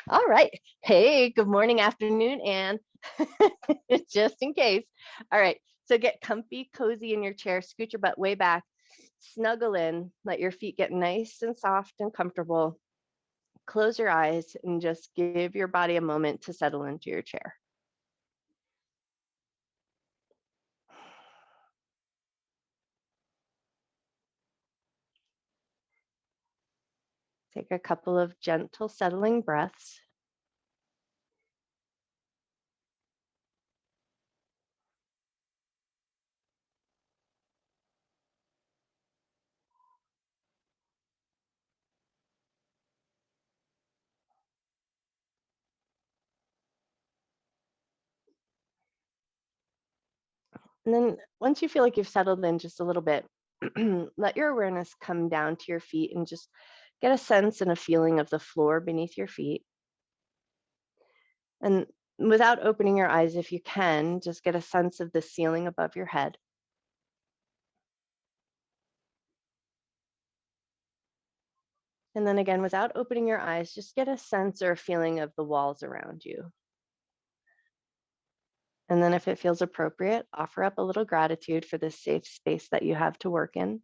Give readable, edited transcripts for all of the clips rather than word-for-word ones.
All right. Hey, good morning, afternoon, and just in case. All right. So get comfy, cozy in your chair, scoot your butt way back, snuggle in, let your feet get nice and soft and comfortable. Close your eyes and just give your body a moment to settle into your chair. Take a couple of gentle, settling breaths. And then once you feel like you've settled in just a little bit, let your awareness come down to your feet and just get a sense and a feeling of the floor beneath your feet. And without opening your eyes, if you can, just get a sense of the ceiling above your head. And then again, without opening your eyes, just get a sense or a feeling of the walls around you. And then if it feels appropriate, offer up a little gratitude for this safe space that you have to work in.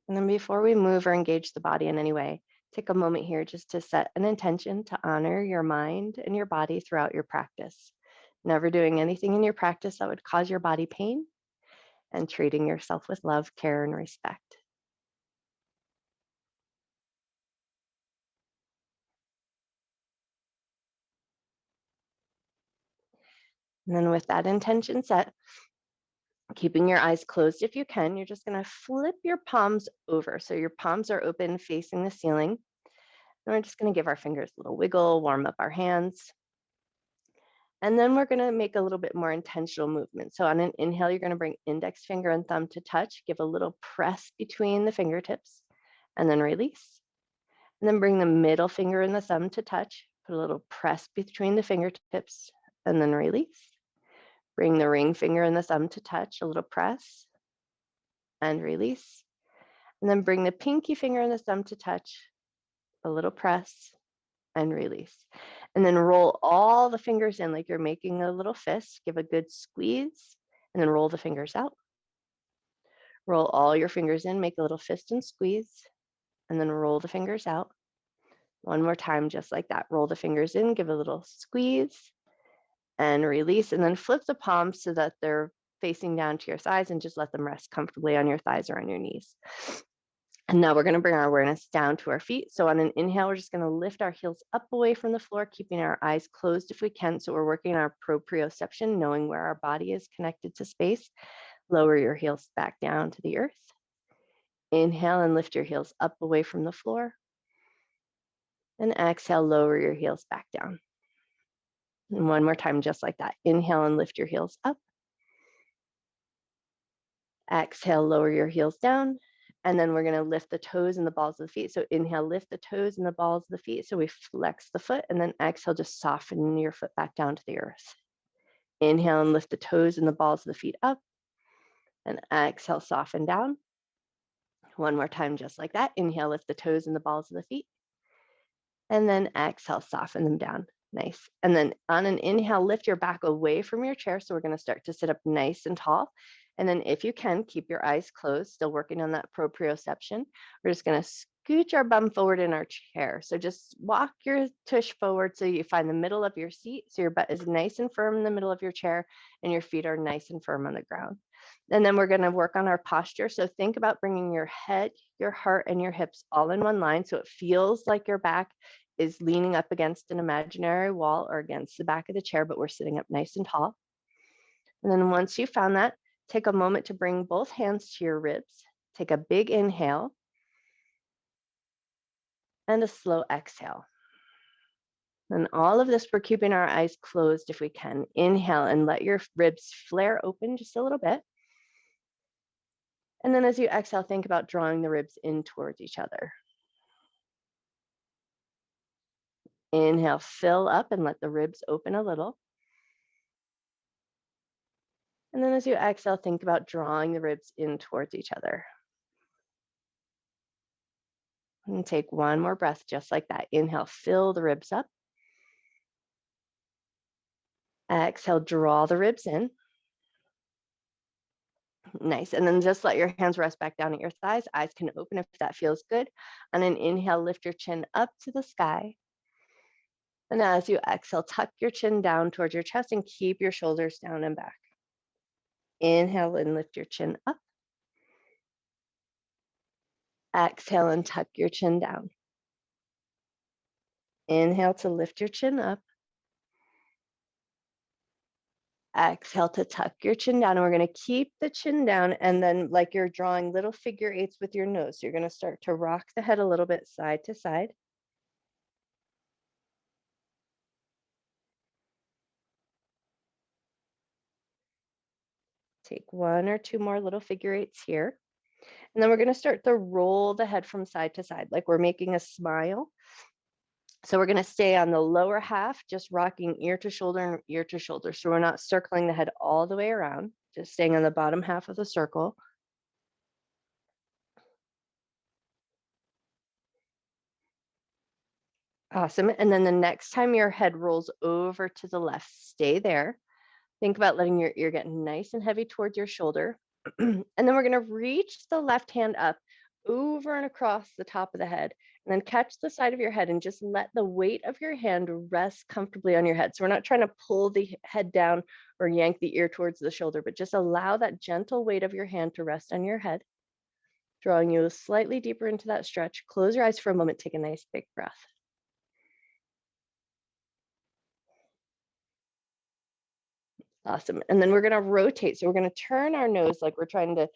And then before we move or engage the body in any way, take a moment here just to set an intention to honor your mind and your body throughout your practice. Never doing anything in your practice that would cause your body pain, and treating yourself with love, care, and respect. And then with that intention set, keeping your eyes closed if you can, you're just going to flip your palms over. So your palms are open facing the ceiling. And we're just going to give our fingers a little wiggle, warm up our hands. And then we're going to make a little bit more intentional movement. So on an inhale, you're going to bring index finger and thumb to touch, give a little press between the fingertips, and then release. And then bring the middle finger and the thumb to touch, put a little press between the fingertips, and then release. Bring the ring finger and the thumb to touch, a little press, and release. And then bring the pinky finger and the thumb to touch, a little press, and release. And then roll all the fingers in like you're making a little fist. Give a good squeeze, and then roll the fingers out. Roll all your fingers in, make a little fist and squeeze, and then roll the fingers out. One more time, just like that. Roll the fingers in, give a little squeeze, and release. And then flip the palms so that they're facing down to your thighs, and just let them rest comfortably on your thighs or on your knees. And now we're going to bring our awareness down to our feet. So on an inhale, we're just going to lift our heels up away from the floor, keeping our eyes closed if we can. So we're working our proprioception, knowing where our body is connected to space. Lower your heels back down to the earth. Inhale and lift your heels up away from the floor. And exhale, lower your heels back down. And one more time, just like that. Inhale and lift your heels up. Exhale, lower your heels down. And then we're going to lift the toes and the balls of the feet. So inhale, lift the toes and the balls of the feet. So we flex the foot, and then exhale, just soften your foot back down to the earth. Inhale and lift the toes and the balls of the feet up, and exhale, soften down. One more time, just like that. Inhale, lift the toes and the balls of the feet, and then exhale, soften them down. Nice. And then on an inhale, lift your back away from your chair. So we're going to start to sit up nice and tall. And then if you can, keep your eyes closed, still working on that proprioception. We're just going to scooch our bum forward in our chair. So just walk your tush forward so you find the middle of your seat. So your butt is nice and firm in the middle of your chair, and your feet are nice and firm on the ground. And then we're going to work on our posture. So think about bringing your head, your heart, and your hips all in one line. So it feels like your back is leaning up against an imaginary wall or against the back of the chair, but we're sitting up nice and tall. And then once you found that, take a moment to bring both hands to your ribs. Take a big inhale and a slow exhale. And all of this, we're keeping our eyes closed if we can. Inhale and let your ribs flare open just a little bit. And then as you exhale, think about drawing the ribs in towards each other. Inhale, fill up and let the ribs open a little. And then as you exhale, think about drawing the ribs in towards each other. And take one more breath just like that. Inhale, fill the ribs up. Exhale, draw the ribs in. Nice. And then just let your hands rest back down at your thighs. Eyes can open if that feels good. On an inhale, lift your chin up to the sky. And as you exhale, tuck your chin down towards your chest and keep your shoulders down and back. Inhale and lift your chin up. Exhale and tuck your chin down. Inhale to lift your chin up. Exhale to tuck your chin down. And we're going to keep the chin down. And then like you're drawing little figure eights with your nose. So you're going to start to rock the head a little bit side to side. Take one or two more little figure eights here. And then we're going to start to roll the head from side to side, like we're making a smile. So we're going to stay on the lower half, just rocking ear to shoulder and ear to shoulder. So we're not circling the head all the way around, just staying on the bottom half of the circle. Awesome. And then the next time your head rolls over to the left, stay there. Think about letting your ear get nice and heavy towards your shoulder. And then we're going to reach the left hand up over and across the top of the head, and then catch the side of your head and just let the weight of your hand rest comfortably on your head. So we're not trying to pull the head down or yank the ear towards the shoulder, but just allow that gentle weight of your hand to rest on your head, drawing you slightly deeper into that stretch. Close your eyes for a moment. Take a nice big breath. Awesome. And then we're going to rotate. So we're going to turn our nose like we're trying to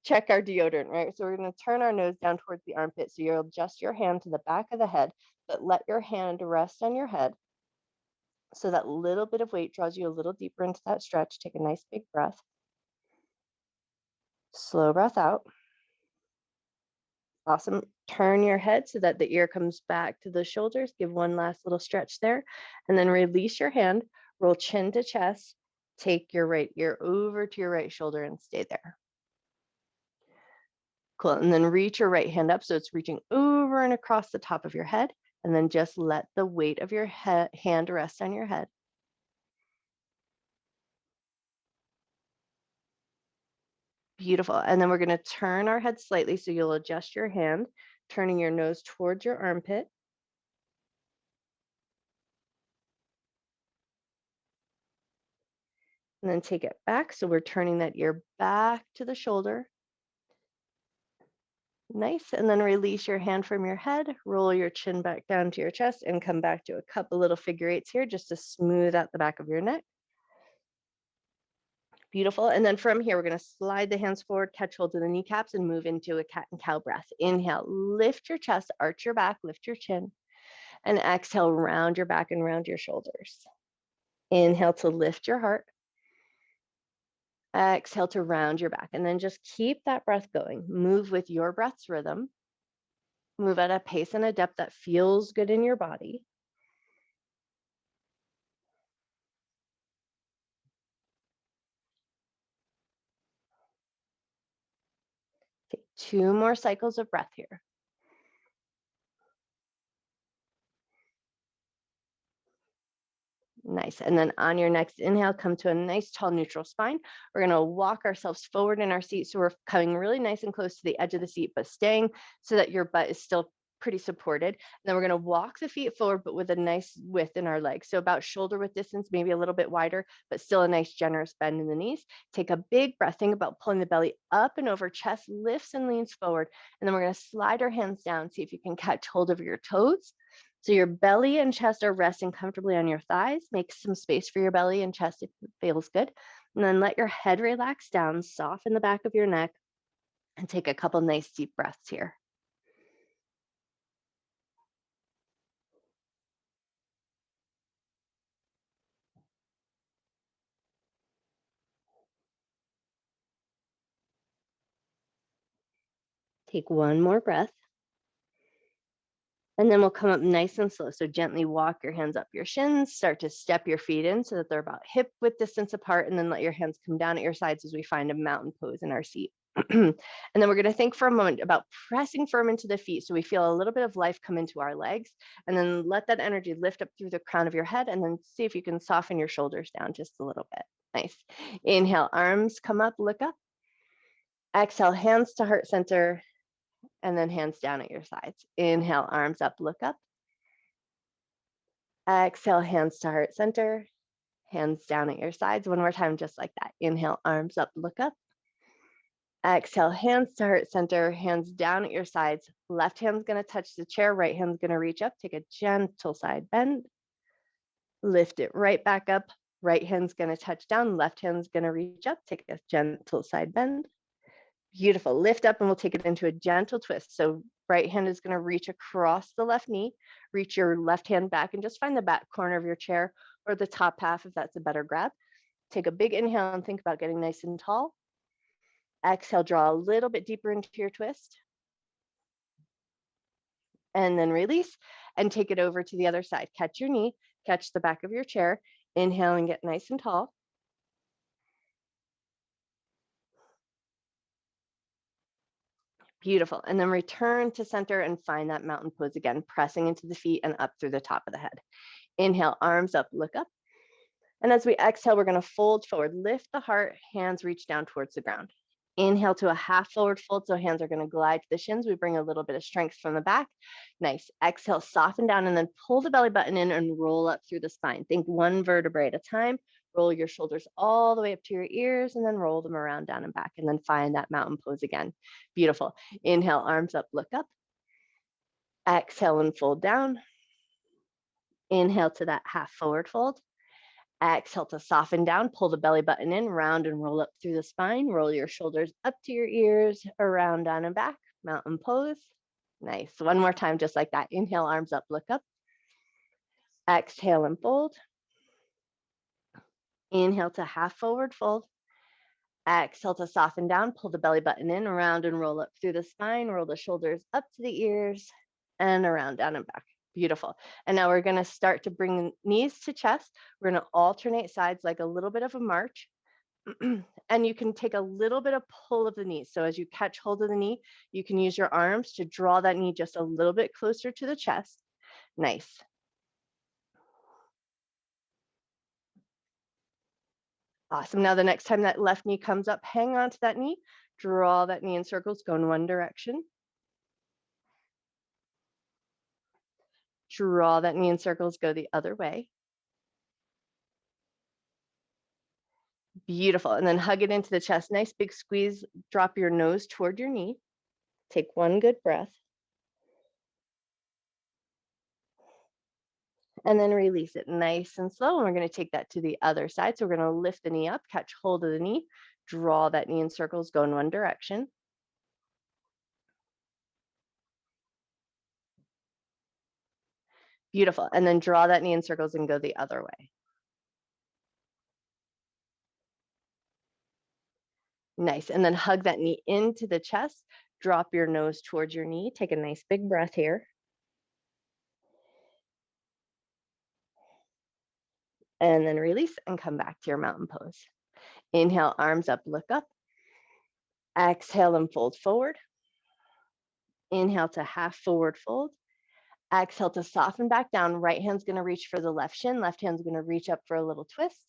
check our deodorant, right? So we're going to turn our nose down towards the armpit. So you'll adjust your hand to the back of the head, but let your hand rest on your head. So that little bit of weight draws you a little deeper into that stretch. Take a nice big breath. Slow breath out. Awesome. Turn your head so that the ear comes back to the shoulders. Give one last little stretch there. And then release your hand. Roll chin to chest. Take your right ear over to your right shoulder and stay there. Cool. And then reach your right hand up. So it's reaching over and across the top of your head. And then just let the weight of your hand rest on your head. Beautiful. And then we're going to turn our head slightly. So you'll adjust your hand, turning your nose towards your armpit. And then take it back. So we're turning that ear back to the shoulder. Nice. And then release your hand from your head, roll your chin back down to your chest, and come back to a couple little figure eights here just to smooth out the back of your neck. Beautiful. And then from here, we're going to slide the hands forward, catch hold of the kneecaps, and move into a cat and cow breath. Inhale, lift your chest, arch your back, lift your chin. And exhale, round your back and round your shoulders. Inhale to lift your heart. Exhale to round your back. And then just keep that breath going. Move with your breath's rhythm. Move at a pace and a depth that feels good in your body. Take 2 more cycles of breath here. Nice. And then on your next inhale, come to a nice tall neutral spine. We're going to walk ourselves forward in our seat. So we're coming really nice and close to the edge of the seat, but staying so that your butt is still pretty supported. And then we're going to walk the feet forward, but with a nice width in our legs. So about shoulder width distance, maybe a little bit wider, but still a nice generous bend in the knees. Take a big breath. Think about pulling the belly up and over, chest lifts and leans forward. And then we're going to slide our hands down. See if you can catch hold of your toes. So your belly and chest are resting comfortably on your thighs. Make some space for your belly and chest if it feels good. And then let your head relax down, soften the back of your neck, and take a couple nice deep breaths here. Take one more breath. And then we'll come up nice and slow. So gently walk your hands up your shins, start to step your feet in so that they're about hip width distance apart, and then let your hands come down at your sides as we find a mountain pose in our seat. And then we're going to think for a moment about pressing firm into the feet so we feel a little bit of life come into our legs, and then let that energy lift up through the crown of your head, and then see if you can soften your shoulders down just a little bit. Nice. Inhale, arms come up, look up. Exhale, hands to heart center, and then hands down at your sides. Inhale, arms up, look up. Exhale, hands to heart center, hands down at your sides. One more time, just like that. Inhale, arms up, look up. Exhale, hands to heart center, hands down at your sides. Left hand's gonna touch the chair, right hand's gonna reach up, take a gentle side bend. Lift it right back up. Right hand's gonna touch down, left hand's gonna reach up, take a gentle side bend. Beautiful. Lift up and we'll take it into a gentle twist. So right hand is going to reach across the left knee, reach your left hand back and just find the back corner of your chair or the top half if that's a better grab. Take a big inhale and think about getting nice and tall. Exhale, draw a little bit deeper into your twist. And then release and take it over to the other side. Catch your knee, catch the back of your chair. Inhale and get nice and tall. Beautiful. And then return to center and find that mountain pose again, pressing into the feet and up through the top of the head. Inhale, arms up, look up. And as we exhale, we're going to fold forward, lift the heart, hands reach down towards the ground. Inhale to a half forward fold, so hands are going to glide to the shins. We bring a little bit of strength from the back. Nice. Exhale, soften down, and then pull the belly button in and roll up through the spine. Think one vertebrae at a time. Roll your shoulders all the way up to your ears, and then roll them around, down and back, and then find that mountain pose again. Beautiful. Inhale, arms up, look up. Exhale and fold down. Inhale to that half forward fold. Exhale to soften down, pull the belly button in, round and roll up through the spine. Roll your shoulders up to your ears, around, down and back. Mountain pose. Nice. One more time, just like that. Inhale, arms up, look up. Exhale and fold. Inhale to half forward fold. Exhale to soften down, pull the belly button in, around and roll up through the spine. Roll the shoulders up to the ears and around, down and back. Beautiful. And now we're going to start to bring knees to chest. We're going to alternate sides like a little bit of a march. And you can take a little bit of pull of the knee. So as you catch hold of the knee, you can use your arms to draw that knee just a little bit closer to the chest. Nice. Awesome. Now the next time that left knee comes up, hang on to that knee, draw that knee in circles, go in one direction. Draw that knee in circles, go the other way. Beautiful. And then hug it into the chest. Nice big squeeze. Drop your nose toward your knee. Take one good breath. And then release it nice and slow. And we're going to take that to the other side. So we're going to lift the knee up, catch hold of the knee, draw that knee in circles, go in one direction. Beautiful. And then draw that knee in circles and go the other way. Nice. And then hug that knee into the chest. Drop your nose towards your knee. Take a nice big breath here. And then release and come back to your mountain pose. Inhale, arms up, look up. Exhale and fold forward. Inhale to half forward fold. Exhale to soften back down. Right hand's going to reach for the left shin. Left hand's going to reach up for a little twist.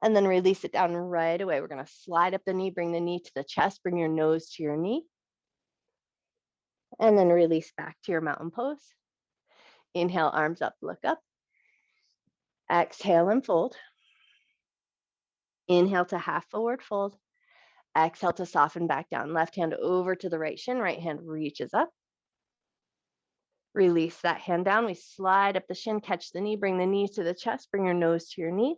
And then release it down right away. We're going to slide up the knee, bring the knee to the chest, bring your nose to your knee. And then release back to your mountain pose. Inhale, arms up, look up. Exhale and fold. Inhale to half forward fold. Exhale to soften back down. Left hand over to the right shin. Right hand reaches up. Release that hand down. We slide up the shin, catch the knee, bring the knees to the chest, bring your nose to your knee.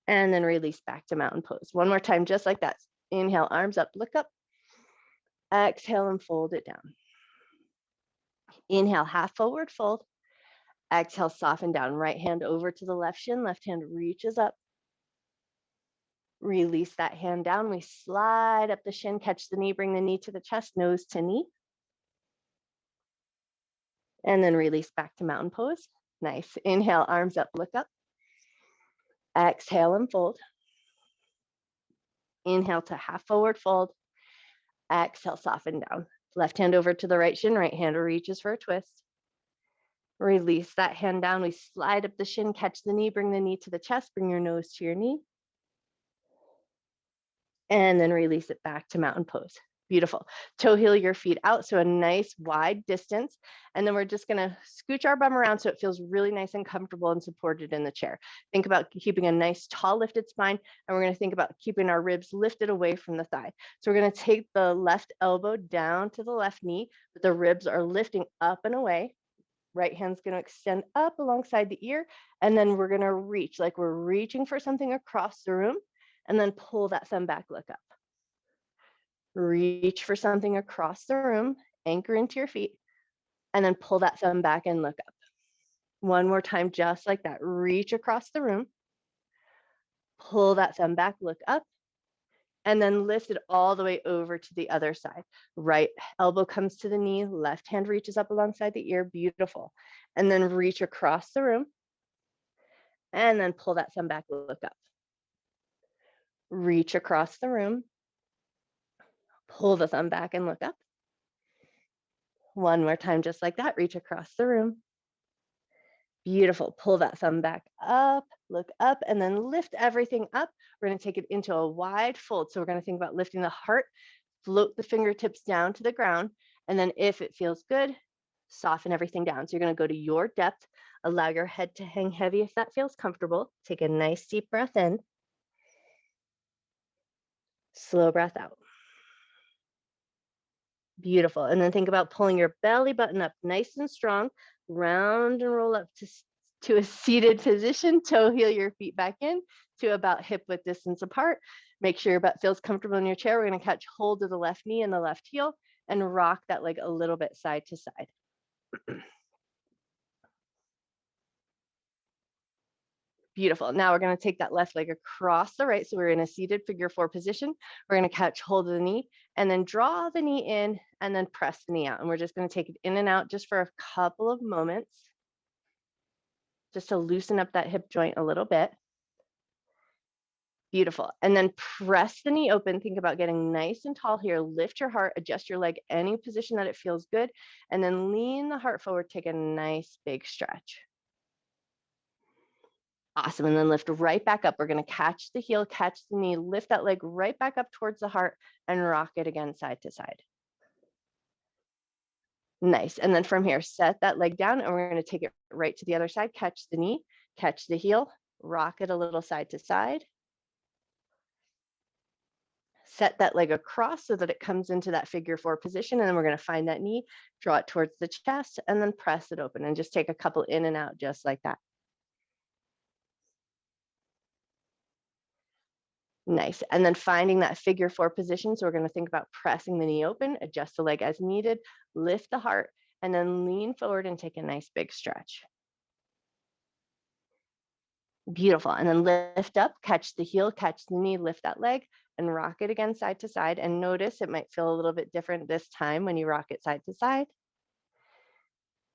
And then release back to mountain pose. One more time, just like that. Inhale, arms up, look up. Exhale and fold it down. Inhale, half forward fold. Exhale, soften down. Right hand over to the left shin. Left hand reaches up. Release that hand down. We slide up the shin, catch the knee, bring the knee to the chest, nose to knee. And then release back to mountain pose. Nice. Inhale, arms up, look up. Exhale and fold. Inhale to half forward fold. Exhale, soften down. Left hand over to the right shin, right hand reaches for a twist. Release that hand down. We slide up the shin, catch the knee, bring the knee to the chest, bring your nose to your knee. And then release it back to mountain pose. Beautiful. Toe heel your feet out, so a nice wide distance. And then we're just gonna scooch our bum around so it feels really nice and comfortable and supported in the chair. Think about keeping a nice tall lifted spine, and we're gonna think about keeping our ribs lifted away from the thigh. So we're gonna take the left elbow down to the left knee, but the ribs are lifting up and away. Right hand's gonna extend up alongside the ear, and then we're gonna reach, like we're reaching for something across the room, and then pull that thumb back, look up. Reach for something across the room, anchor into your feet, and then pull that thumb back and look up. One more time, just like that. Reach across the room, pull that thumb back, look up, and then lift it all the way over to the other side. Right elbow comes to the knee, left hand reaches up alongside the ear, beautiful. And then reach across the room, and then pull that thumb back, look up. Reach across the room, pull the thumb back and look up. One more time, just like that. Reach across the room. Beautiful. Pull that thumb back up, look up, and then lift everything up. We're going to take it into a wide fold. So we're going to think about lifting the heart, float the fingertips down to the ground, and then if it feels good, soften everything down. So you're going to go to your depth, allow your head to hang heavy if that feels comfortable. Take a nice deep breath in. Slow breath out. Beautiful. And then think about pulling your belly button up nice and strong, round and roll up to a seated position. Toe heel your feet back in to about hip width distance apart. Make sure your butt feels comfortable in your chair. We're going to catch hold of the left knee and the left heel and rock that leg a little bit side to side. Beautiful. Now we're going to take that left leg across the right. So we're in a seated figure four position. We're going to catch hold of the knee and then draw the knee in and then press the knee out. And we're just going to take it in and out just for a couple of moments, just to loosen up that hip joint a little bit. Beautiful. And then press the knee open. Think about getting nice and tall here. Lift your heart, adjust your leg, any position that it feels good. And then lean the heart forward, take a nice big stretch. Awesome. And then lift right back up. We're going to catch the heel, catch the knee, lift that leg right back up towards the heart and rock it again side to side. Nice. And then from here, set that leg down and we're going to take it right to the other side. Catch the knee, catch the heel, rock it a little side to side. Set that leg across so that it comes into that figure four position. And then we're going to find that knee, draw it towards the chest and then press it open and just take a couple in and out just like that. Nice. And then finding that figure four position. So we're going to think about pressing the knee open, adjust the leg as needed, lift the heart, and then lean forward and take a nice big stretch. Beautiful. And then lift up, catch the heel, catch the knee, lift that leg and rock it again side to side. And notice it might feel a little bit different this time when you rock it side to side.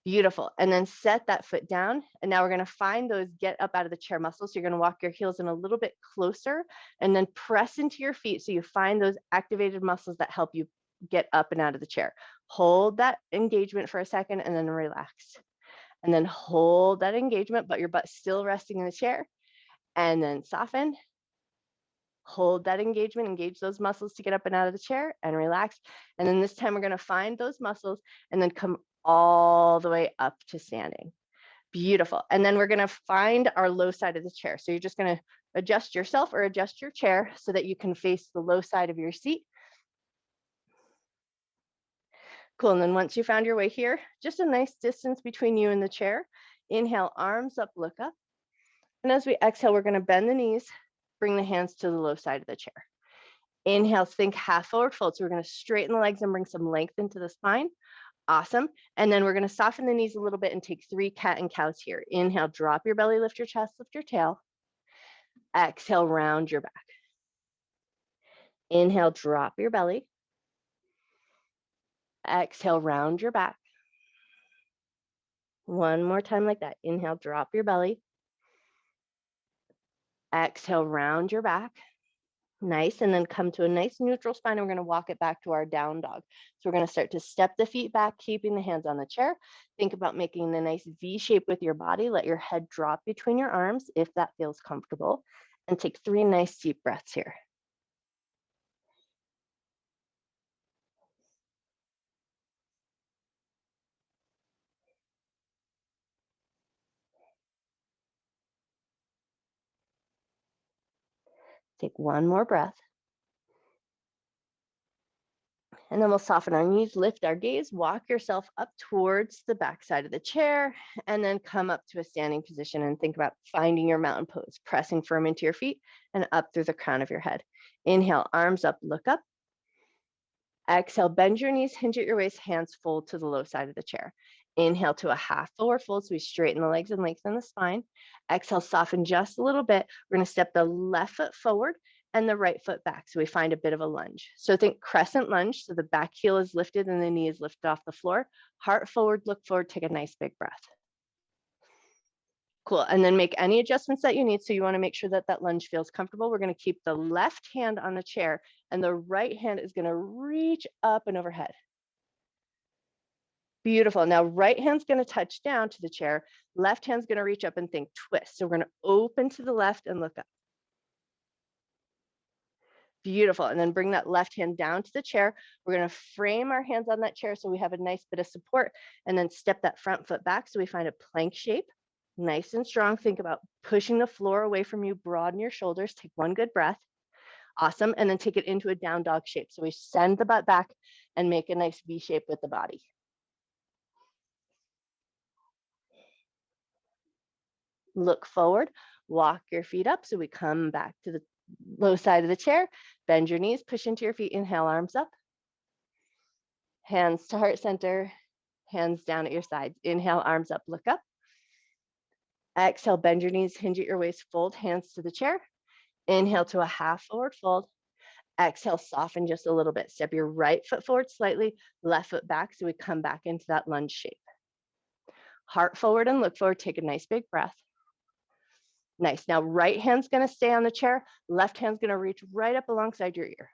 Beautiful. And then set that foot down. And now we're going to find those get up out of the chair muscles. So you're going to walk your heels in a little bit closer and then press into your feet. So you find those activated muscles that help you get up and out of the chair. Hold that engagement for a second and then relax. And then hold that engagement, but your butt's still resting in the chair. And then soften. Hold that engagement, engage those muscles to get up and out of the chair and relax. And then this time we're going to find those muscles and then come all the way up to standing. Beautiful. And then we're going to find our low side of the chair. So you're just going to adjust yourself or adjust your chair so that you can face the low side of your seat. Cool. And then once you found your way here, just a nice distance between you and the chair. Inhale, arms up, look up. And as we exhale, we're going to bend the knees, bring the hands to the low side of the chair. Inhale, think half forward fold. So we're going to straighten the legs and bring some length into the spine. Awesome. And then we're going to soften the knees a little bit and take 3 cat and cows here. Inhale, drop your belly, lift your chest, lift your tail. Exhale, round your back. Inhale, drop your belly. Exhale, round your back. One more time like that. Inhale, drop your belly. Exhale, round your back. Nice, and then come to a nice neutral spine. And we're going to walk it back to our down dog. So we're going to start to step the feet back, keeping the hands on the chair. Think about making a nice V shape with your body. Let your head drop between your arms if that feels comfortable. And take 3 nice deep breaths here. Take one more breath. And then we'll soften our knees, lift our gaze, walk yourself up towards the back side of the chair, and then come up to a standing position and think about finding your mountain pose, pressing firm into your feet and up through the crown of your head. Inhale, arms up, look up. Exhale, bend your knees, hinge at your waist, hands fold to the low side of the chair. Inhale to a half forward fold, so we straighten the legs and lengthen the spine. Exhale, soften just a little bit. We're going to step the left foot forward and the right foot back, so we find a bit of a lunge. So think crescent lunge, so the back heel is lifted and the knee is lifted off the floor. Heart forward, look forward, take a nice big breath. Cool, and then make any adjustments that you need. So you want to make sure that that lunge feels comfortable. We're going to keep the left hand on the chair and the right hand is going to reach up and overhead. Beautiful. Now, right hand's going to touch down to the chair. Left hand's going to reach up and think twist. So we're going to open to the left and look up. Beautiful. And then bring that left hand down to the chair. We're going to frame our hands on that chair so we have a nice bit of support, and then step that front foot back so we find a plank shape. Nice and strong. Think about pushing the floor away from you. Broaden your shoulders. Take one good breath. Awesome. And then take it into a down dog shape. So we send the butt back and make a nice V shape with the body. Look forward, walk your feet up. So we come back to the low side of the chair, bend your knees, push into your feet, inhale, arms up, hands to heart center, hands down at your sides. Inhale, arms up, look up. Exhale, bend your knees, hinge at your waist, fold hands to the chair. Inhale to a half forward fold. Exhale, soften just a little bit. Step your right foot forward slightly, left foot back. So we come back into that lunge shape. Heart forward and look forward. Take a nice big breath. Nice. Now, right hand's going to stay on the chair. Left hand's going to reach right up alongside your ear.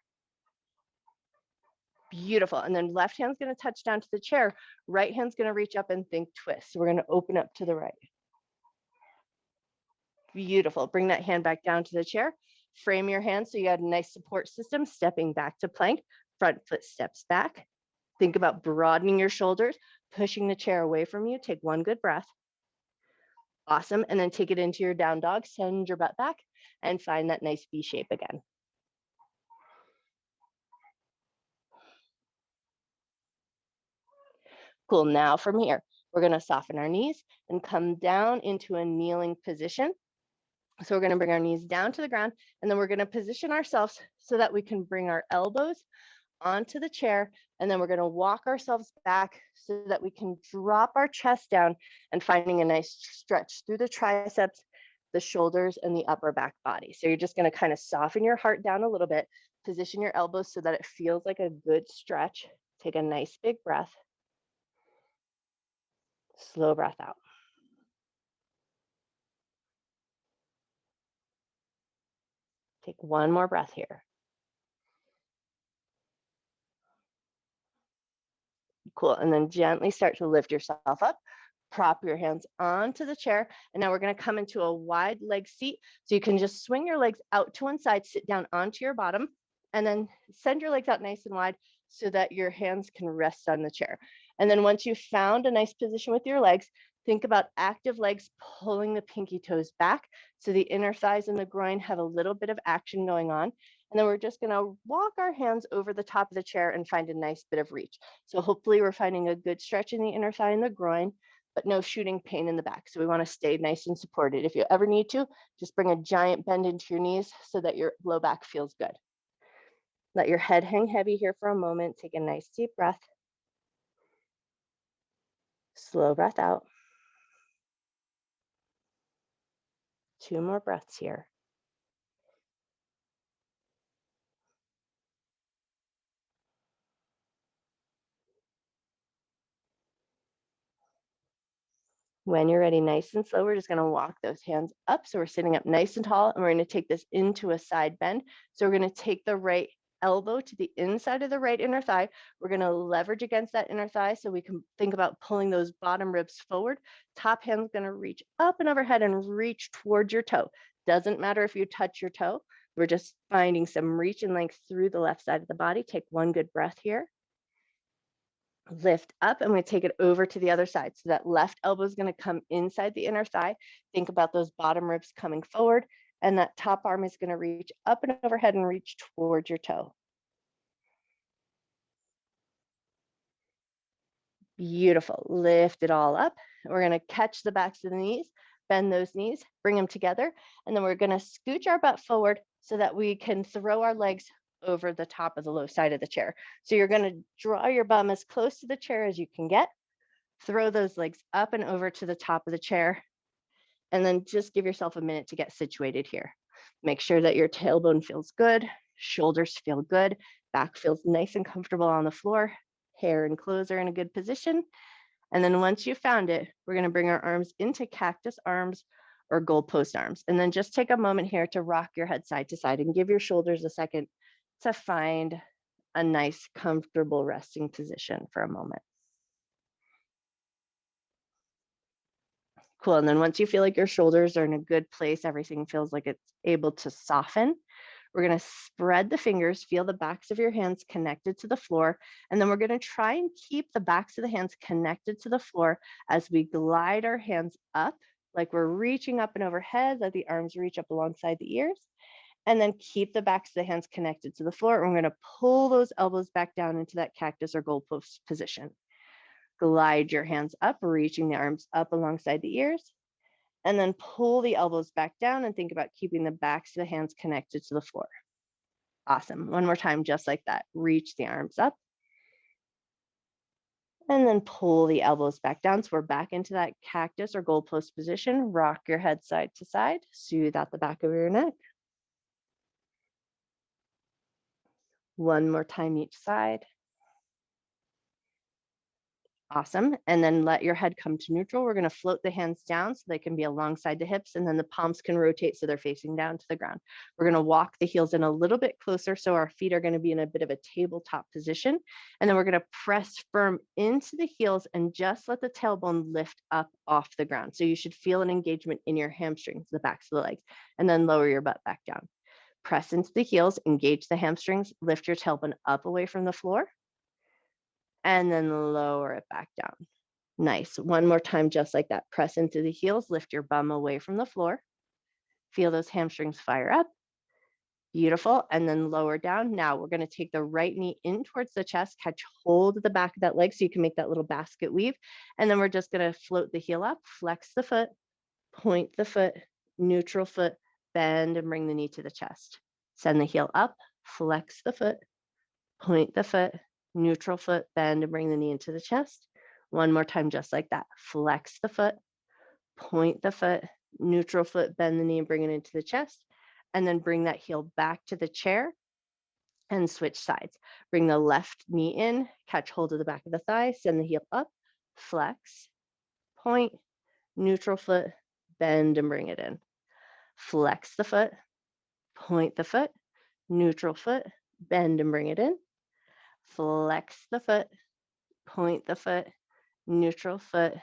Beautiful. And then left hand's going to touch down to the chair. Right hand's going to reach up and think twist. So we're going to open up to the right. Beautiful. Bring that hand back down to the chair. Frame your hands so you have a nice support system. Stepping back to plank. Front foot steps back. Think about broadening your shoulders, pushing the chair away from you. Take one good breath. Awesome. And then take it into your down dog. Send your butt back and find that nice V shape again. Cool. Now from here, we're going to soften our knees and come down into a kneeling position. So we're going to bring our knees down to the ground, and then we're going to position ourselves so that we can bring our elbows onto the chair, and then we're going to walk ourselves back so that we can drop our chest down and finding a nice stretch through the triceps, the shoulders, and the upper back body. So you're just going to kind of soften your heart down a little bit, position your elbows so that it feels like a good stretch. Take a nice big breath. Slow breath out. Take one more breath here. Cool. And then gently start to lift yourself up. Prop your hands onto the chair. And now we're going to come into a wide leg seat. So you can just swing your legs out to one side, sit down onto your bottom, and then send your legs out nice and wide so that your hands can rest on the chair. And then once you've found a nice position with your legs, think about active legs pulling the pinky toes back so the inner thighs and the groin have a little bit of action going on. And then we're just going to walk our hands over the top of the chair and find a nice bit of reach. So hopefully we're finding a good stretch in the inner thigh and the groin, but no shooting pain in the back. So we want to stay nice and supported. If you ever need to, just bring a giant bend into your knees so that your low back feels good. Let your head hang heavy here for a moment. Take a nice deep breath. Slow breath out. 2 more breaths here. When you're ready, nice and slow, we're just going to walk those hands up. So we're sitting up nice and tall, and we're going to take this into a side bend. So we're going to take the right elbow to the inside of the right inner thigh. We're going to leverage against that inner thigh so we can think about pulling those bottom ribs forward. Top hand's going to reach up and overhead and reach towards your toe. Doesn't matter if you touch your toe. We're just finding some reach and length through the left side of the body. Take one good breath here. Lift up, and we take it over to the other side. So that left elbow is going to come inside the inner thigh. Think about those bottom ribs coming forward, and that top arm is going to reach up and overhead and reach towards your toe. Beautiful. Lift it all up. We're going to catch the backs of the knees, bend those knees, bring them together, and then we're going to scooch our butt forward so that we can throw our legs over the top of the low side of the chair. So you're going to draw your bum as close to the chair as you can get. Throw those legs up and over to the top of the chair, and then just give yourself a minute to get situated here. Make sure that your tailbone feels good, shoulders feel good, back feels nice and comfortable on the floor, hair and clothes are in a good position. And then once you've found it, we're going to bring our arms into cactus arms or goalpost arms. And then just take a moment here to rock your head side to side and give your shoulders a second to find a nice, comfortable resting position for a moment. Cool. And then once you feel like your shoulders are in a good place, everything feels like it's able to soften. We're going to spread the fingers, feel the backs of your hands connected to the floor. And then we're going to try and keep the backs of the hands connected to the floor as we glide our hands up, like we're reaching up and overhead, let the arms reach up alongside the ears. And then keep the backs of the hands connected to the floor. And we're going to pull those elbows back down into that cactus or goalpost position. Glide your hands up, reaching the arms up alongside the ears, and then pull the elbows back down and think about keeping the backs of the hands connected to the floor. Awesome. One more time, just like that. Reach the arms up, and then pull the elbows back down. So we're back into that cactus or goalpost position. Rock your head side to side, soothe out the back of your neck. One more time each side. Awesome. And then let your head come to neutral. We're going to float the hands down so they can be alongside the hips, and then the palms can rotate so they're facing down to the ground. We're going to walk the heels in a little bit closer so our feet are going to be in a bit of a tabletop position. And then we're going to press firm into the heels and just let the tailbone lift up off the ground. So you should feel an engagement in your hamstrings, the backs of the legs, and then lower your butt back down. Press into the heels, engage the hamstrings, lift your tailbone up away from the floor, and then lower it back down. Nice. One more time, just like that. Press into the heels, lift your bum away from the floor. Feel those hamstrings fire up. Beautiful. And then lower down. Now we're going to take the right knee in towards the chest, catch hold of the back of that leg so you can make that little basket weave. And then we're just going to float the heel up, flex the foot, point the foot, neutral foot, bend and bring the knee to the chest. Send the heel up, flex the foot, point the foot, neutral foot, bend and bring the knee into the chest. One more time, just like that. Flex the foot, point the foot, neutral foot, bend the knee and bring it into the chest. And then bring that heel back to the chair and switch sides. Bring the left knee in, catch hold of the back of the thigh, send the heel up, flex, point, neutral foot, bend and bring it in. Flex the foot, point the foot, neutral foot, bend and bring it in. Flex the foot, point the foot, neutral foot,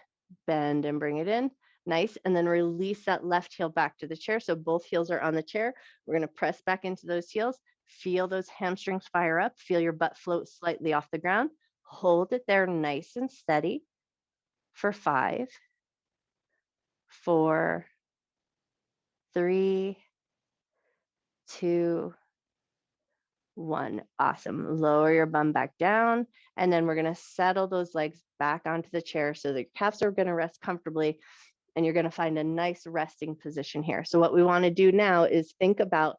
bend and bring it in. Nice. And then release that left heel back to the chair. So both heels are on the chair. We're going to press back into those heels. Feel those hamstrings fire up. Feel your butt float slightly off the ground. Hold it there nice and steady for 5, 4, 3, 2, 1. Awesome. Lower your bum back down. And then we're going to settle those legs back onto the chair so the calves are going to rest comfortably. And you're going to find a nice resting position here. So what we want to do now is think about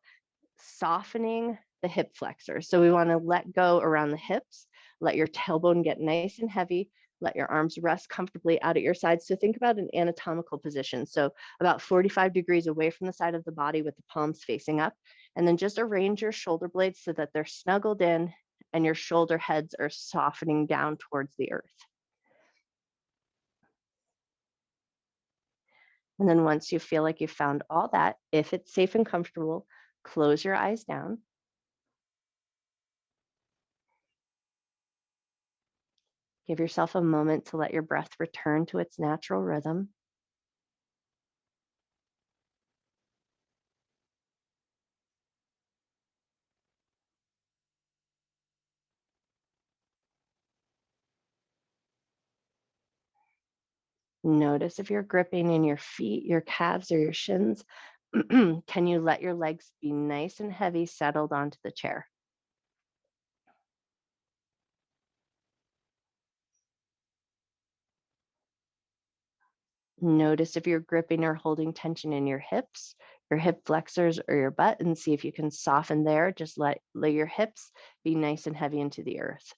softening the hip flexors. So we want to let go around the hips, let your tailbone get nice and heavy, let your arms rest comfortably out at your sides. So think about an anatomical position. So about 45 degrees away from the side of the body with the palms facing up. And then just arrange your shoulder blades so that they're snuggled in and your shoulder heads are softening down towards the earth. And then once you feel like you've found all that, if it's safe and comfortable, close your eyes down. Give yourself a moment to let your breath return to its natural rhythm. Notice if you're gripping in your feet, your calves, or your shins. Can you let your legs be nice and heavy settled onto the chair? Notice if you're gripping or holding tension in your hips, your hip flexors, or your butt, and see if you can soften there. Just let your hips be nice and heavy into the earth.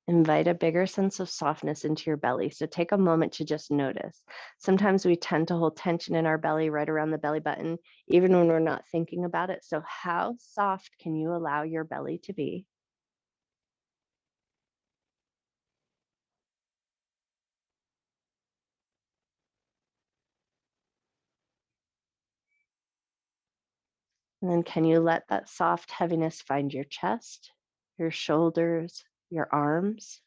Invite a bigger sense of softness into your belly. So take a moment to just notice. Sometimes we tend to hold tension in our belly right around the belly button, even when we're not thinking about it. So, how soft can you allow your belly to be? And then, can you let that soft heaviness find your chest, your shoulders, your arms?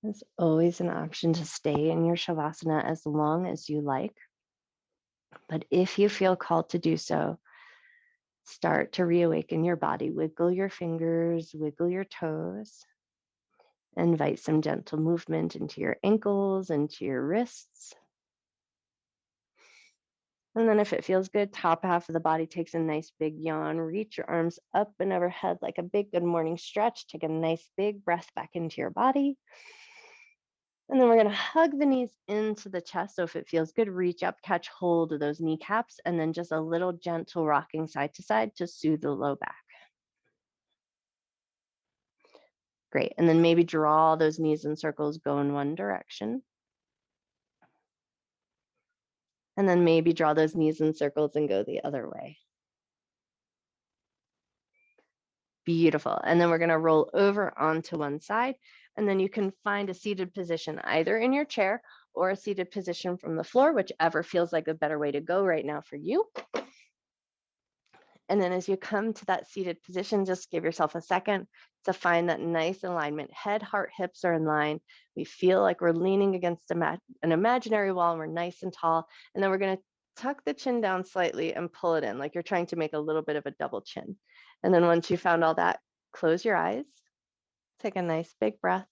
There's always an option to stay in your Shavasana as long as you like. But if you feel called to do so, start to reawaken your body. Wiggle your fingers, wiggle your toes. Invite some gentle movement into your ankles, into your wrists. And then if it feels good, top half of the body takes a nice big yawn. Reach your arms up and overhead like a big good morning stretch. Take a nice big breath back into your body. And then we're going to hug the knees into the chest. So if it feels good, reach up, catch hold of those kneecaps, and then just a little gentle rocking side to side to soothe the low back. Great. And then maybe draw those knees in circles, go in one direction. And then maybe draw those knees in circles and go the other way. Beautiful. And then we're going to roll over onto one side. And then you can find a seated position either in your chair or a seated position from the floor, whichever feels like a better way to go right now for you. And then as you come to that seated position, just give yourself a second to find that nice alignment. Head, heart, hips are in line. We feel like we're leaning against an imaginary wall and we're nice and tall. And then we're going to tuck the chin down slightly and pull it in like you're trying to make a little bit of a double chin. And then once you found all that, close your eyes, take a nice big breath,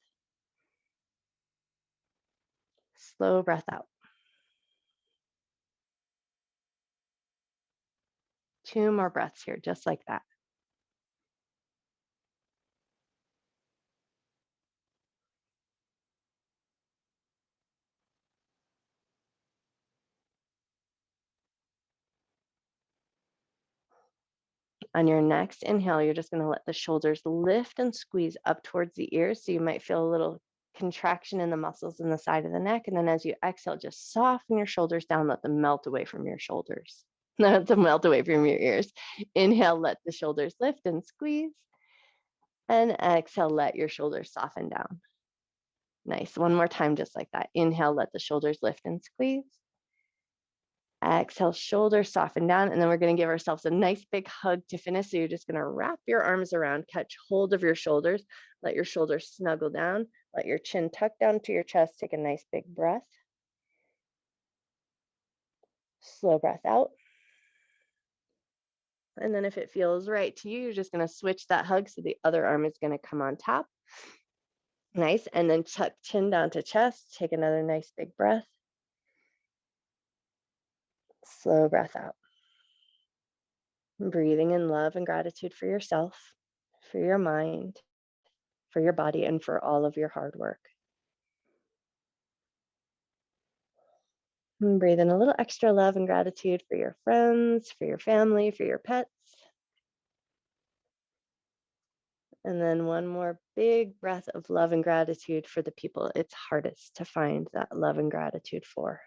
slow breath out. 2 more breaths here, just like that. On your next inhale, you're just going to let the shoulders lift and squeeze up towards the ears. So you might feel a little contraction in the muscles in the side of the neck. And then as you exhale, just soften your shoulders down, let them melt away from your shoulders. Let them melt away from your ears. Inhale, let the shoulders lift and squeeze. And exhale, let your shoulders soften down. Nice. One more time, just like that. Inhale, let the shoulders lift and squeeze. Exhale, shoulders soften down, and then we're going to give ourselves a nice big hug to finish. So you're just going to wrap your arms around, catch hold of your shoulders, let your shoulders snuggle down, let your chin tuck down to your chest, take a nice big breath. Slow breath out. And then if it feels right to you, you're just going to switch that hug so the other arm is going to come on top. Nice. And then tuck chin down to chest. Take another nice big breath. Slow breath out. Breathing in love and gratitude for yourself, for your mind, for your body, and for all of your hard work. And breathe in a little extra love and gratitude for your friends, for your family, for your pets. And then one more big breath of love and gratitude for the people it's hardest to find that love and gratitude for.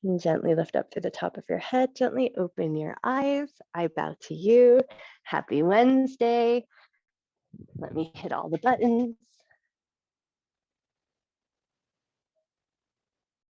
And gently lift up through the top of your head. Gently open your eyes. I bow to you. Happy Wednesday. Let me hit all the buttons.